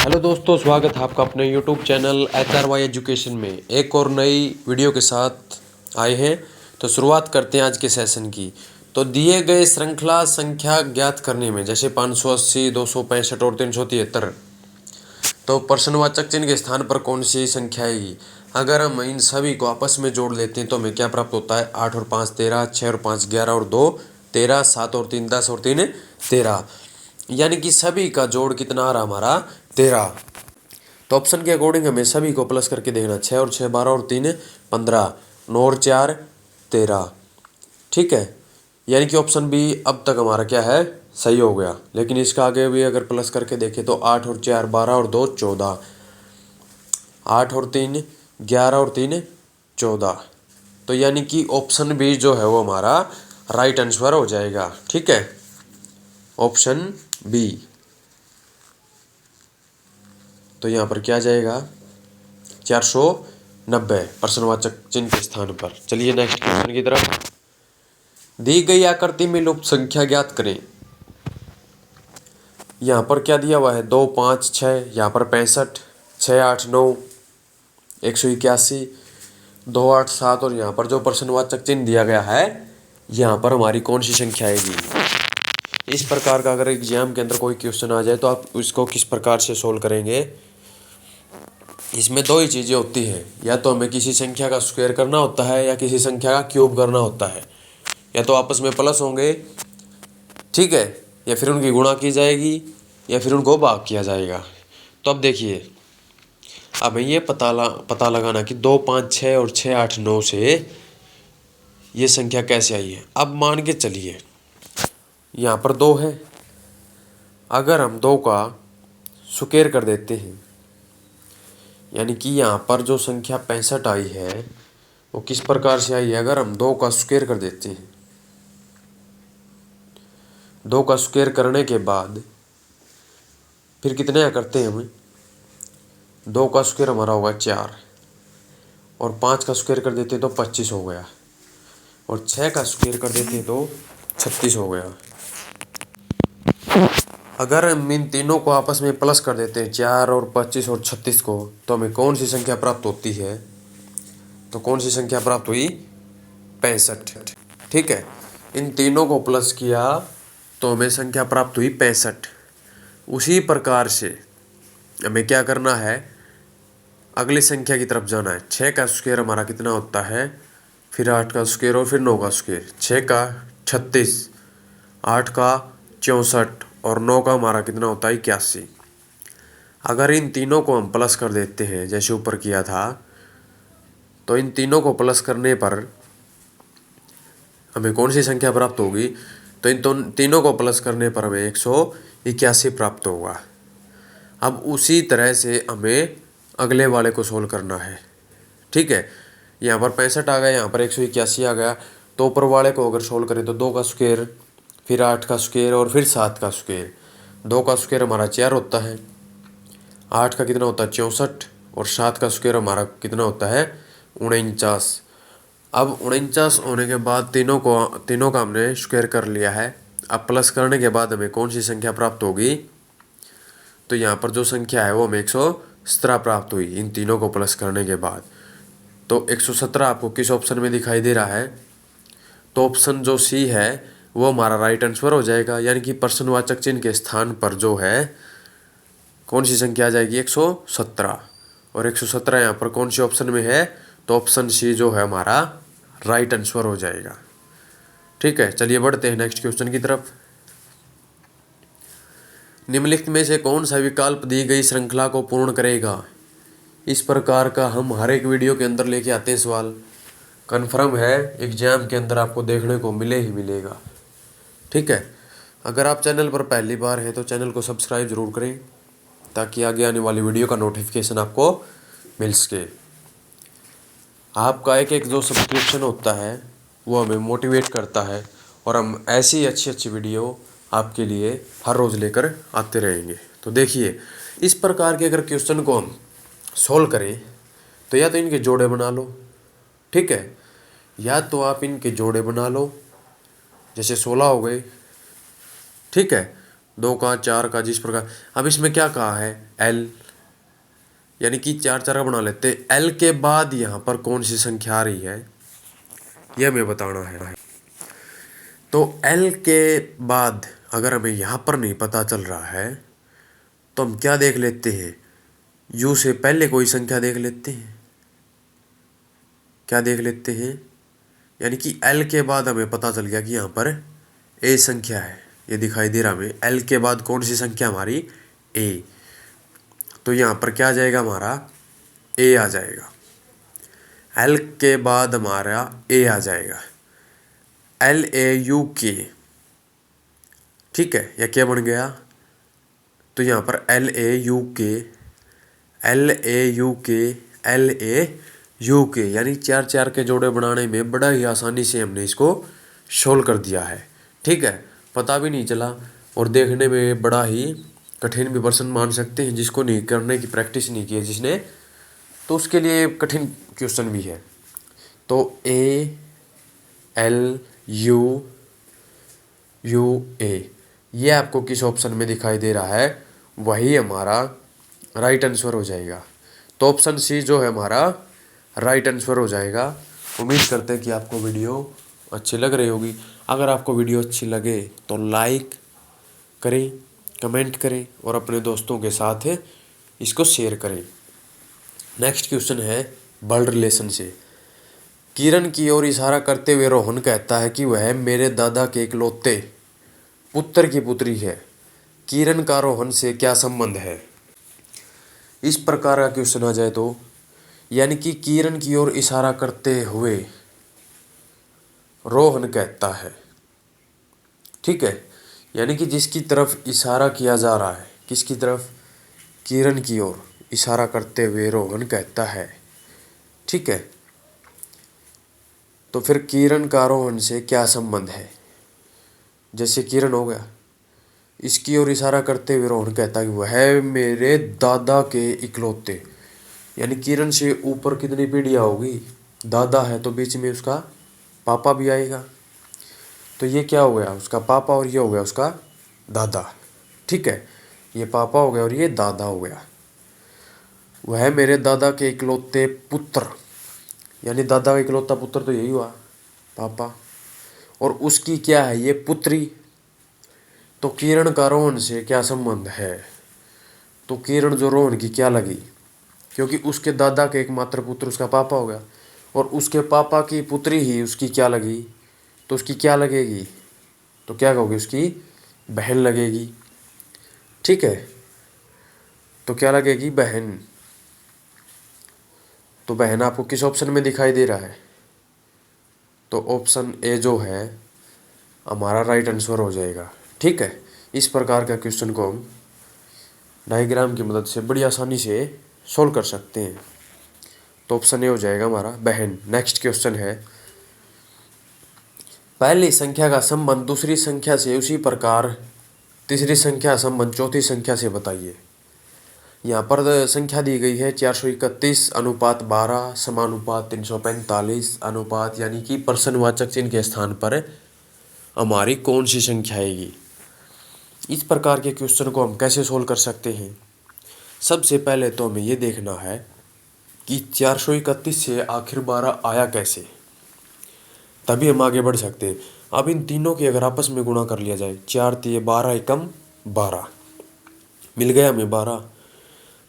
Hello दोस्तों, स्वागत है आपका अपने यूट्यूब चैनल HRY एजुकेशन में एक और नई वीडियो के साथ आए हैं। तो शुरुआत करते हैं आज के सेशन की। तो दिए गए श्रृंखला संख्या ज्ञात करने में, जैसे 580, 265 और 373, तो प्रश्नवाचक चिन्ह के स्थान पर कौन सी संख्या आएगी। अगर हम इन सभी को आपस में जोड़ लेते हैं तो हमें क्या प्राप्त होता है। 8 और 5 13, 6 और 5 11 और 2 13, 7 और 3 10 और 3 13, यानी कि सभी का जोड़ कितना आ रहा हमारा 13। तो ऑप्शन के अकॉर्डिंग हमें सभी को प्लस करके देखना। 6 और 6 12 और 3 15, 9 और 4 13। ठीक है, यानी कि ऑप्शन बी अब तक हमारा क्या है, सही हो गया। लेकिन इसका आगे भी अगर प्लस करके देखें तो 8 और 4 12 और 2 14, 8 और 3 11 और 3 14। तो यानी कि ऑप्शन बी जो है वो हमारा राइट आंसर हो जाएगा। ठीक है, ऑप्शन बी। तो यहाँ पर क्या जाएगा 490 प्रश्नवाचक चिन्ह के स्थान पर। चलिए नेक्स्ट क्वेश्चन की तरफ। दी गई आकृति में लुप्त संख्या ज्ञात करें। यहाँ पर क्या दिया हुआ है 2 5 6, यहाँ पर 65, 6 8 9, 181, 2 8 7 और यहाँ पर जो प्रश्नवाचक चिन्ह दिया गया है यहाँ पर हमारी कौन सी संख्या आएगी। इस प्रकार का अगर एग्जाम के अंदर कोई क्वेश्चन आ जाए तो आप इसको किस प्रकार से सोल्व करेंगे। इसमें दो ही चीज़ें होती हैं, या तो हमें किसी संख्या का स्क्वायर करना होता है या किसी संख्या का क्यूब करना होता है। या तो आपस में प्लस होंगे, ठीक है, या फिर उनकी गुणा की जाएगी या फिर उनको भाग किया जाएगा। तो अब देखिए, अब ये पता लगाना कि 2 5 6 और 6 8 9 से ये संख्या कैसे आई है। अब मान के चलिए यहाँ पर 2 है, अगर हम 2 का स्क्वायर कर देते हैं, यानी कि यहाँ पर जो संख्या 65 आई है वो किस प्रकार से आई है। अगर हम 2 का स्क्वायर कर देते हैं, 2 का स्क्वायर करने के बाद फिर कितने करते हैं हमें, 2 का स्क्वायर हमारा होगा 4 और 5 का स्क्वायर कर देते हैं तो 25 हो गया और 6 का स्क्वायर कर देते हैं तो 36 हो गया। अगर हम इन तीनों को आपस में प्लस कर देते हैं 4 और 25 और 36 को, तो हमें कौन सी संख्या प्राप्त होती है। तो कौन सी संख्या प्राप्त हुई 65। ठीक है, इन तीनों को प्लस किया तो हमें संख्या प्राप्त हुई 65। उसी प्रकार से हमें क्या करना है, अगली संख्या की तरफ जाना है। 6 का स्क्वायर हमारा कितना होता है, फिर 8 का स्क्वायर और फिर 9 का स्क्वायर। 6 का 36, 8 का 64 और 9 का हमारा कितना होता है 81। अगर इन तीनों को हम प्लस कर देते हैं जैसे ऊपर किया था, तो इन तीनों को प्लस करने पर हमें कौन सी संख्या प्राप्त होगी। तो इन तीनों को प्लस करने पर हमें 181 प्राप्त होगा। अब उसी तरह से हमें अगले वाले को सोल्व करना है। ठीक है, यहाँ पर 65 आ गया, यहाँ पर 181 आ गया। तो ऊपर वाले को अगर सोल्व करें तो 2 का स्क्वायर, फिर 8 का स्क्वायर और फिर 7 का स्क्वायर। 2 का स्क्वायर हमारा 4 होता है, 8 का कितना होता है 64 और 7 का स्क्वायर हमारा कितना होता है 49। अब 49 होने के बाद तीनों का हमने स्क्वायर कर लिया है। अब प्लस करने के बाद हमें कौन सी संख्या प्राप्त होगी। तो यहाँ पर जो संख्या है वो हमें 117 प्राप्त हुई इन तीनों को प्लस करने के बाद। तो 117 आपको किस ऑप्शन में दिखाई दे रहा है। तो ऑप्शन जो सी है वो हमारा राइट आंसर हो जाएगा, यानी कि प्रश्नवाचक चिन्ह के स्थान पर जो है कौन सी संख्या आ जाएगी 117। और 117 यहाँ पर कौन सी ऑप्शन में है, तो ऑप्शन सी जो है हमारा राइट आंसर हो जाएगा। ठीक है, चलिए बढ़ते हैं नेक्स्ट क्वेश्चन की तरफ। निम्नलिखित में से कौन सा विकल्प दी गई श्रृंखला को पूर्ण करेगा। इस प्रकार का हम हर एक वीडियो के अंदर लेके आते हैं सवाल, कन्फर्म है एग्जाम के अंदर आपको देखने को मिले ही मिलेगा। ठीक है, अगर आप चैनल पर पहली बार हैं तो चैनल को सब्सक्राइब जरूर करें ताकि आगे आने वाली वीडियो का नोटिफिकेशन आपको मिल सके। आपका एक एक जो सब्सक्रिप्शन होता है वो हमें मोटिवेट करता है और हम ऐसी अच्छी अच्छी वीडियो आपके लिए हर रोज़ लेकर आते रहेंगे। तो देखिए, इस प्रकार के अगर क्वेश्चन को हम सोल्व करें तो या तो इनके जोड़े बना लो, ठीक है, या तो आप इनके जोड़े बना लो, जैसे 16 हो गए, ठीक है, 2 का 4 का, जिस प्रकार। अब इसमें क्या कहा है, एल, यानी कि 4 4 का बना लेते। एल के बाद यहाँ पर कौन सी संख्या आ रही है यह हमें बताना है। तो एल के बाद अगर हमें यहाँ पर नहीं पता चल रहा है तो हम क्या देख लेते हैं, यू से पहले कोई संख्या देख लेते हैं। क्या देख लेते हैं, यानी कि एल के बाद हमें पता चल गया कि यहाँ पर ए संख्या है, ये दिखाई दे रहा हमें। एल के बाद कौन सी संख्या हमारी, ए। तो यहाँ पर क्या आ जाएगा हमारा, ए आ जाएगा। एल के बाद हमारा ए आ जाएगा, LAUK, ठीक है। यह क्या बन गया, तो यहाँ पर LAUK, LAUK, LAUK, यानी 4 4 के जोड़े बनाने में बड़ा ही आसानी से हमने इसको सोल्व कर दिया है, ठीक है। पता भी नहीं चला और देखने में बड़ा ही कठिन भी पर्सन मान सकते हैं, जिसको नहीं करने की प्रैक्टिस नहीं की है जिसने, तो उसके लिए कठिन क्वेश्चन भी है। तो ALUUA ये आपको किस ऑप्शन में दिखाई दे रहा है, वही हमारा राइट आंसर हो जाएगा। तो ऑप्शन सी जो है हमारा राइट आंसर हो जाएगा। उम्मीद करते हैं कि आपको वीडियो अच्छी लग रही होगी। अगर आपको वीडियो अच्छी लगे तो लाइक करें, कमेंट करें और अपने दोस्तों के साथ इसको शेयर करें। नेक्स्ट क्वेश्चन है ब्लड रिलेशन से। किरण की ओर इशारा करते हुए रोहन कहता है कि वह मेरे दादा के इकलौते पुत्र की पुत्री है। किरण का रोहन से क्या संबंध है। इस प्रकार का क्वेश्चन आ जाए तो, यानी कि किरण की ओर इशारा करते हुए रोहन कहता है, ठीक है, यानी कि जिसकी तरफ इशारा किया जा रहा है, किसकी तरफ, किरण की ओर इशारा करते हुए रोहन कहता है, ठीक है। तो फिर किरण का रोहन से क्या संबंध है। जैसे किरण हो गया, इसकी ओर इशारा करते हुए रोहन कहता है कि वह मेरे दादा के इकलौते, यानी किरण से ऊपर कितनी पीढ़ियाँ होगी, दादा है तो बीच में उसका पापा भी आएगा। तो ये क्या हो गया, उसका पापा, और ये हो गया उसका दादा, ठीक है। ये पापा हो गया और ये दादा हो गया। वह मेरे दादा के इकलौते पुत्र, यानी दादा का इकलौता पुत्र तो यही हुआ पापा, और उसकी क्या है, ये पुत्री। तो किरण का रोहन से क्या संबंध है। तो किरण जो रोहन की क्या लगी, क्योंकि उसके दादा के एकमात्र पुत्र उसका पापा हो गया, और उसके पापा की पुत्री ही उसकी क्या लगी, तो उसकी क्या लगेगी, तो क्या कहोगे, उसकी बहन लगेगी, ठीक है। तो क्या लगेगी, बहन। तो बहन आपको किस ऑप्शन में दिखाई दे रहा है, तो ऑप्शन ए जो है हमारा राइट आंसर हो जाएगा, ठीक है। इस प्रकार का क्वेश्चन को हम डायग्राम की मदद से बड़ी आसानी से सोल्व कर सकते हैं। तो ऑप्शन ए हो जाएगा हमारा बहन। नेक्स्ट क्वेश्चन है, पहली संख्या का संबंध दूसरी संख्या से उसी प्रकार तीसरी संख्या का संबंध चौथी संख्या से बताइए। यहाँ पर संख्या दी गई है 431 अनुपात 12 समानुपात 345 अनुपात, यानी कि प्रश्नवाचक चिन्ह के स्थान पर हमारी कौन सी संख्या आएगी। इस प्रकार के क्वेश्चन को हम कैसे सोल्व कर सकते हैं। सबसे पहले तो हमें ये देखना है कि 431 से आखिर 12 आया कैसे, तभी हम आगे बढ़ सकते हैं। अब इन तीनों के अगर आपस में गुणा कर लिया जाए, 4 तिये 12 एकम 12, मिल गया हमें 12।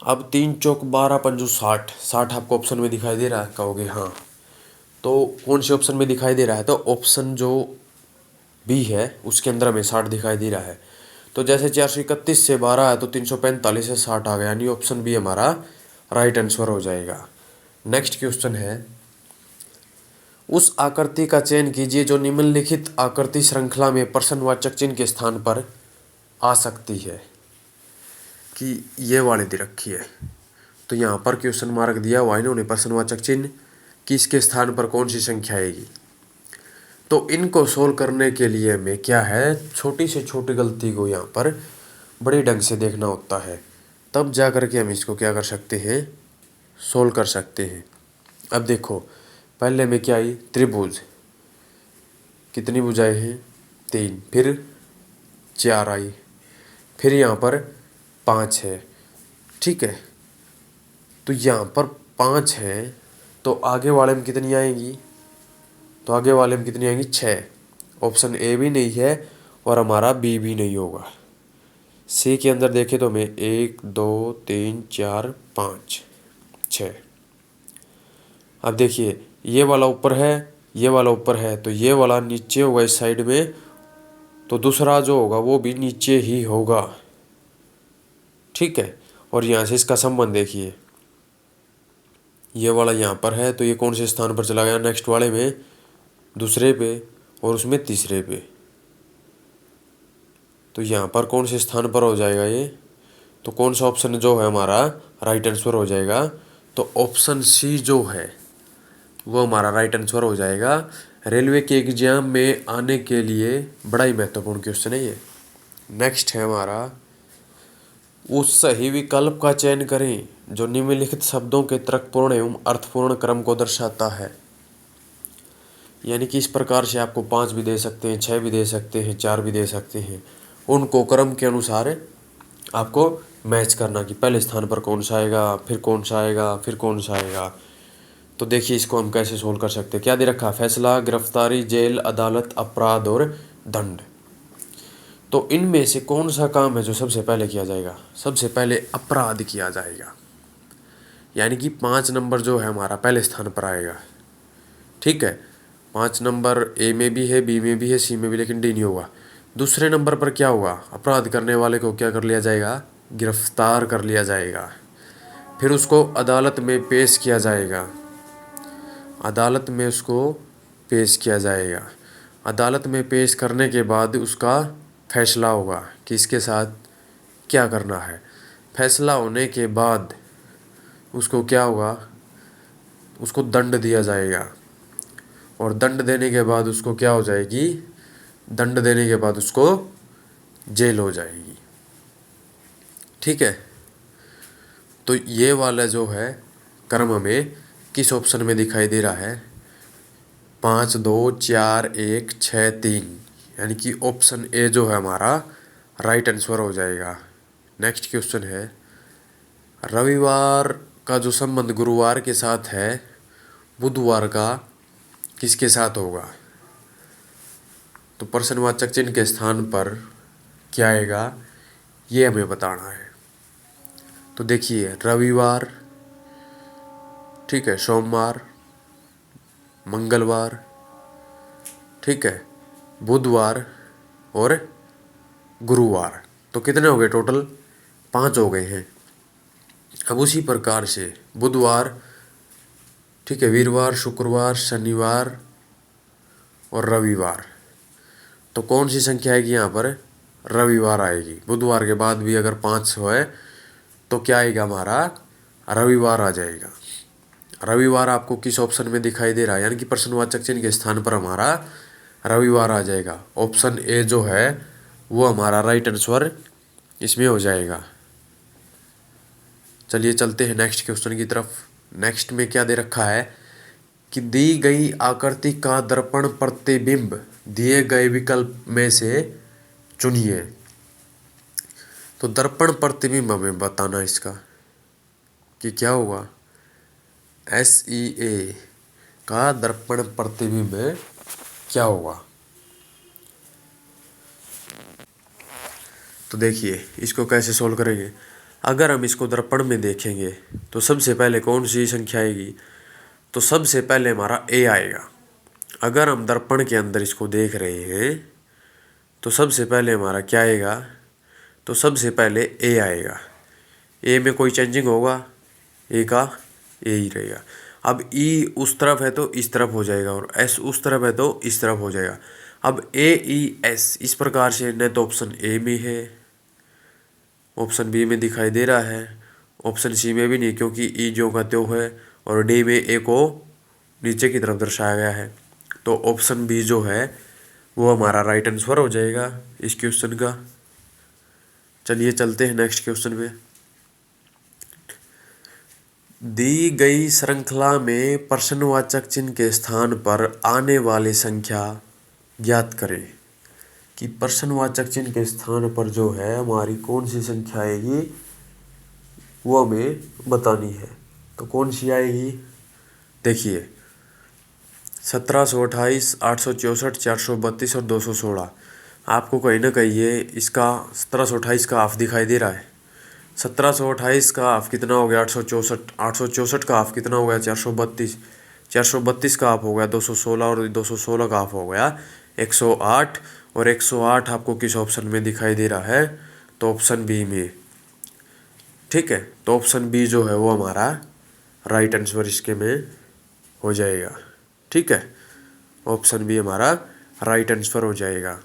अब 3 चौक 12 पंजू 60, 60 आपको ऑप्शन में दिखाई दे रहा है, कहोगे हाँ। तो कौन से ऑप्शन में दिखाई दे रहा है, तो ऑप्शन जो बी है उसके अंदर हमें 60 दिखाई दे रहा है। तो जैसे 431 से 12 है तो 345 से 60 आ गया, यानी ऑप्शन बी हमारा राइट आंसर हो जाएगा। नेक्स्ट क्वेश्चन है, उस आकृति का चयन कीजिए जो निम्नलिखित आकृति श्रृंखला में प्रश्नवाचक चिन्ह के स्थान पर आ सकती है। कि ये वाली दे रखी है, तो यहाँ पर क्वेश्चन मार्क दिया हुआ इन्होंने प्रश्नवाचक चिन्ह, किसके स्थान पर कौन सी संख्या आएगी। तो इनको सोल्व करने के लिए हमें क्या है, छोटी से छोटी गलती को यहाँ पर बड़े ढंग से देखना होता है, तब जा कर के हम इसको क्या कर सकते हैं, सोल्व कर सकते हैं। अब देखो, पहले में क्या आई, त्रिभुज, कितनी भुजाएं हैं, 3, फिर 4 आई, फिर यहाँ पर 5 है, ठीक है। तो यहाँ पर 5 है, तो आगे वाले में कितनी आएंगी? तो आगे वाले में कितनी आएंगी? 6। ऑप्शन ए भी नहीं है और हमारा बी भी नहीं होगा। सी के अंदर देखें तो हमें 1 2 3 4 5 6। अब देखिए ये वाला ऊपर है, ये वाला ऊपर है, तो ये वाला नीचे होगा इस साइड में, तो दूसरा जो होगा वो भी नीचे ही होगा, ठीक है। और यहाँ से इसका संबंध देखिए, ये वाला यहाँ पर है, तो ये कौन से स्थान पर चला गया? नेक्स्ट वाले में दूसरे पे और उसमें तीसरे पे। तो यहाँ पर कौन से स्थान पर हो जाएगा ये? तो कौन सा ऑप्शन जो है हमारा राइट आंसर हो जाएगा? तो ऑप्शन सी जो है वो हमारा राइट आंसर हो जाएगा। रेलवे के एग्जाम में आने के लिए बड़ा ही महत्वपूर्ण क्वेश्चन है ये। नेक्स्ट है हमारा, उस सही विकल्प का चयन करें जो निम्नलिखित शब्दों के तर्कपूर्ण एवं अर्थपूर्ण क्रम को दर्शाता है। यानी कि इस प्रकार से आपको 5 भी दे सकते हैं, 6 भी दे सकते हैं, 4 भी दे सकते हैं। उनको क्रम के अनुसार आपको मैच करना कि पहले स्थान पर कौन सा आएगा, फिर कौन सा आएगा, फिर कौन सा आएगा। तो देखिए इसको हम कैसे सोल्व कर सकते हैं। क्या दे रखा? फैसला, गिरफ्तारी, जेल, अदालत, अपराध और दंड। तो इनमें से कौन सा काम है जो सबसे पहले किया जाएगा? सबसे पहले अपराध किया जाएगा, यानी कि 5 नंबर जो है हमारा पहले स्थान पर आएगा, ठीक है। 5 नंबर ए में भी है, बी में भी है, सी में भी, लेकिन डी नहीं होगा। दूसरे नंबर पर क्या होगा? अपराध करने वाले को क्या कर लिया जाएगा? गिरफ्तार कर लिया जाएगा। फिर उसको अदालत में पेश किया जाएगा, अदालत में उसको पेश किया जाएगा। अदालत में पेश करने के बाद उसका फैसला होगा कि इसके साथ क्या करना है। फैसला होने के बाद उसको क्या होगा? उसको दंड दिया जाएगा, और दंड देने के बाद उसको क्या हो जाएगी? दंड देने के बाद उसको जेल हो जाएगी, ठीक है। तो ये वाला जो है क्रम हमें किस ऑप्शन में दिखाई दे रहा है? 5 2 4 1 6 3, यानी कि ऑप्शन ए जो है हमारा राइट आंसर हो जाएगा। नेक्स्ट क्वेश्चन है, रविवार का जो संबंध गुरुवार के साथ है, बुधवार का किसके साथ होगा? तो प्रश्नवाचक चिन्ह के स्थान पर क्या आएगा ये हमें बताना है। तो देखिए रविवार, ठीक है, सोमवार, मंगलवार, ठीक है, बुधवार और गुरुवार। तो कितने हो गए टोटल? 5 हो गए हैं। अब उसी प्रकार से बुधवार, ठीक है, वीरवार, शुक्रवार, शनिवार और रविवार। तो कौन सी संख्या आएगी यहाँ पर? रविवार आएगी। बुधवार के बाद भी अगर 5 है तो क्या आएगा हमारा? रविवार आ जाएगा। रविवार आपको किस ऑप्शन में दिखाई दे रहा है? यानी कि प्रश्नवाचक चिन्ह के स्थान पर हमारा रविवार आ जाएगा। ऑप्शन ए जो है वो हमारा राइट आंसर इसमें हो जाएगा। चलिए चलते हैं नेक्स्ट क्वेश्चन की तरफ। नेक्स्ट में क्या दे रखा है कि दी गई आकृति का दर्पण प्रतिबिंब दिए गए विकल्प में से चुनिए। तो दर्पण प्रतिबिंब हमें बताना इसका कि क्या होगा। SEA का दर्पण प्रतिबिंब क्या होगा? तो देखिए इसको कैसे सोल्व करेंगे। अगर हम इसको दर्पण में देखेंगे तो सबसे पहले कौन सी संख्या आएगी? तो सबसे पहले हमारा ए आएगा। अगर हम दर्पण के अंदर इसको देख रहे हैं तो सबसे पहले हमारा क्या आएगा? तो सबसे पहले ए आएगा। ए में कोई चेंजिंग होगा? ए का ए ही रहेगा। अब ई उस तरफ है तो इस तरफ हो जाएगा, और एस उस तरफ है तो इस तरफ हो जाएगा। अब AES इस प्रकार से न तो ऑप्शन ए में है, ऑप्शन बी में दिखाई दे रहा है, ऑप्शन सी में भी नहीं, क्योंकि ई जो का त्यों है, और डी में ए को नीचे की तरफ दर्शाया गया है। तो ऑप्शन बी जो है वो हमारा राइट आंसर हो जाएगा इस क्वेश्चन का। चलिए चलते हैं नेक्स्ट क्वेश्चन में। दी गई श्रृंखला में प्रश्नवाचक चिन्ह के स्थान पर आने वाली संख्या ज्ञात करें। कि प्रश्नवाचक चिन्ह के स्थान पर जो है हमारी कौन सी संख्या आएगी वो हमें बतानी है। तो कौन सी आएगी, देखिए 1728, 864, 432 और 216। आपको कहीं ना कहीं ये इसका 1728 का हाफ दिखाई दे रहा है। 1728 का हाफ कितना हो गया 864, 864 का हाफ कितना हो गया 432, 432 का हाफ हो गया 216 और 216 का हाफ हो गया 108। और 108 आपको किस ऑप्शन में दिखाई दे रहा है, तो ऑप्शन बी में। ठीक है, तो ऑप्शन बी जो है वो हमारा राइट आंसर इसके में हो जाएगा। ठीक है, ऑप्शन बी हमारा राइट आंसर हो जाएगा।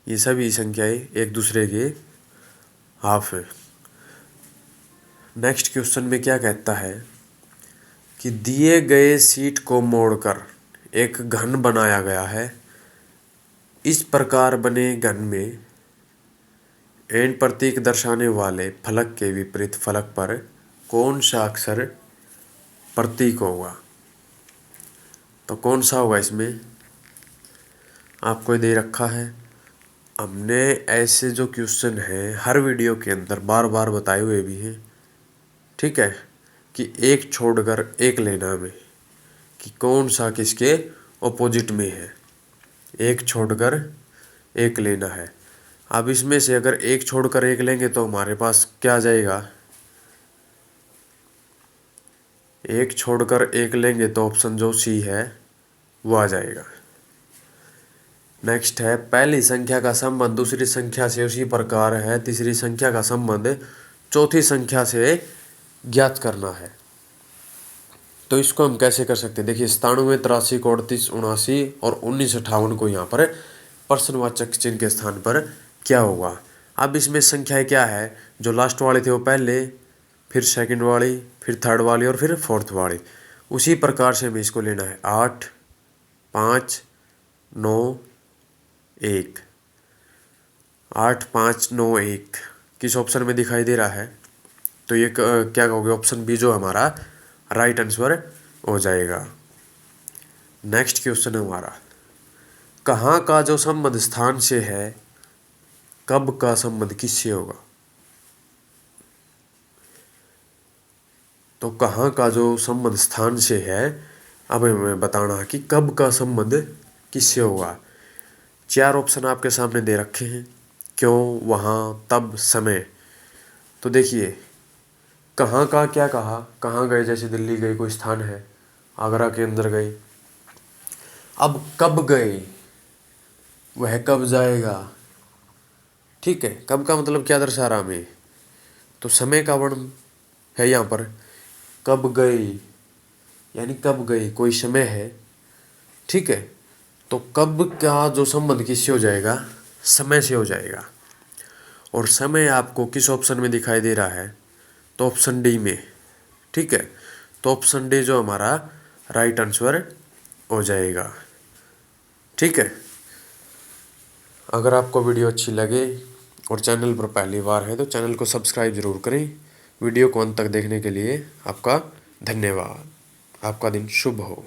ये सभी संख्याएं एक दूसरे के हाफ है। नेक्स्ट क्वेश्चन में क्या कहता है कि दिए गए शीट को मोड़कर एक घन बनाया गया है। इस प्रकार बने घन में एन प्रतीक दर्शाने वाले फलक के विपरीत फलक पर कौन सा अक्षर प्रतीक होगा। तो कौन सा होगा इसमें आपको दे रखा है। हमने ऐसे जो क्वेश्चन हैं हर वीडियो के अंदर बार बार बताए हुए भी हैं। ठीक है, कि एक छोड़कर एक लेना में कि कौन सा किसके ऑपोजिट में है, एक छोड़कर एक लेना है। अब इसमें से अगर एक छोड़कर एक लेंगे तो हमारे पास क्या आ जाएगा, एक छोड़कर एक लेंगे तो ऑप्शन जो सी है वो आ जाएगा। नेक्स्ट है पहली संख्या का संबंध दूसरी संख्या से उसी प्रकार है, तीसरी संख्या का संबंध चौथी संख्या से ज्ञात करना है। तो इसको हम कैसे कर सकते हैं, देखिए 97, 83, 38, 79 और 19, 58 को यहाँ पर प्रश्नवाचक चिन्ह के स्थान पर क्या होगा। अब इसमें संख्याएं क्या है, जो लास्ट वाले थे वो पहले, फिर सेकंड वाली, फिर थर्ड वाली और फिर फोर्थ वाली। उसी प्रकार से हमें इसको लेना है 8, 5, 9, 1। 8, 5, 9, 1 किस ऑप्शन में दिखाई दे रहा है, तो ये क्या कहोगे, ऑप्शन बी जो हमारा राइट आंसर हो जाएगा। नेक्स्ट क्वेश्चन है हमारा, कहाँ का जो संबंध स्थान से है कब का संबंध किससे होगा। तो कहाँ का जो संबंध स्थान से है, अब हमें बताना है कि कब का संबंध किससे होगा। 4 ऑप्शन आपके सामने दे रखे हैं, क्यों, वहाँ, तब, समय। तो देखिए कहाँ का क्या कहा, कहाँ गए, जैसे दिल्ली गए कोई स्थान है, आगरा के अंदर गए। अब कब गए, वह कब जाएगा। ठीक है, कब का मतलब क्या दर्शा रहा हमें, तो समय का वर्ण है यहाँ पर। कब गए यानी कब गए, कोई समय है। ठीक है, तो कब का जो संबंध किससे हो जाएगा, समय से हो जाएगा। और समय आपको किस ऑप्शन में दिखाई दे रहा है, तो ऑप्शन डी में। ठीक है, तो ऑप्शन डी जो हमारा राइट आंसर हो जाएगा। ठीक है, अगर आपको वीडियो अच्छी लगे और चैनल पर पहली बार है तो चैनल को सब्सक्राइब जरूर करें। वीडियो को अंत तक देखने के लिए आपका धन्यवाद। आपका दिन शुभ हो।